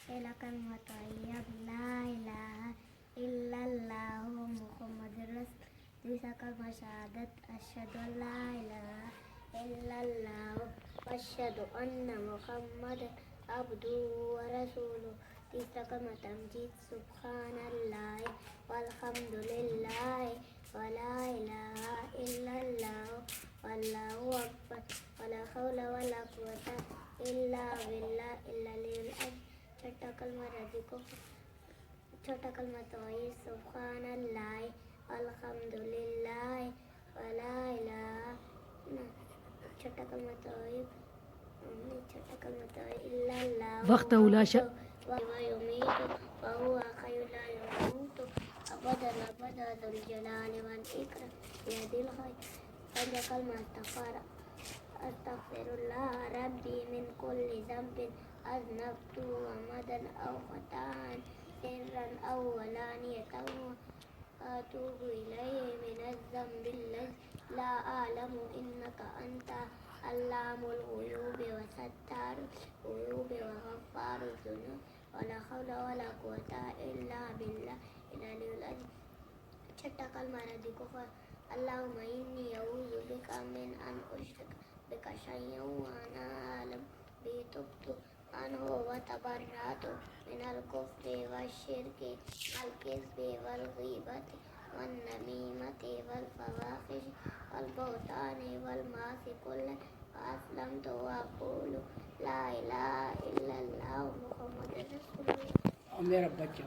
إلى كلمة طيب لا إله إلا الله محمد رسول ليس كلمة شهادة أشهد أن لا إله إلا الله وأشهد أن محمد عبده ورسوله ليس كلمة تمجيد سبحان الله والحمد لله ولا إله إلا الله والله أكبر ولا حول ولا قوة إلا بالله إلا لله छोटा कलमा रजी को छोटा कलमा तौहीद सुभान अल्लाह अल्हम्दुलिल्लाह वला इलाहा छोटा कलमा तौहीद छोटा कलमा तौहीद इल्लल्लाह वक्त उलाशा व युमीतु व हुवा हय्युन ला यमूतु अबदन जुल जलाली वल इकराम बियदिल खैर पंजा कलमा अस्तगफिरुल्लाह रब्बी मिन कुल्ली ज़ंबिन अज़नबतु वमदन औ ख़ताअन सिर्रन औ अलानियतन अतूबु इलैहि मिनज़्ज़म्बिल्लज़ी ला अअलमु इन्नका अन्ता अल्लामुल ग़ुयूबि व सत्तारुल ग़ुयूबि व ग़फ़्फ़ारुज़ ज़ुनूब वला हौला वला कुव्वता इल्ला बिल्लाहिल अलिय्यिल अज़ीम छठा कलमा रजी को अल्लाहुम्मा इन्नी अऊज़ु बिका मिन अन उश्रिका बिका शय'अन व अना अअलम बिही तुब्तु अन्हु व तबर्रअतु मिनल कुफ्रि वश्शिरकि वल किज़्बि वल ग़ीबति वन नमीमति वल फ़वाहिशि वल बुहतानि वल मआसि कुल्लिहा व अस्लमतु व अक़ूलु ला इलाहा इल्लल्लाहु मुहम्मदुर रसूलुल्लाह। मेरा बच्चा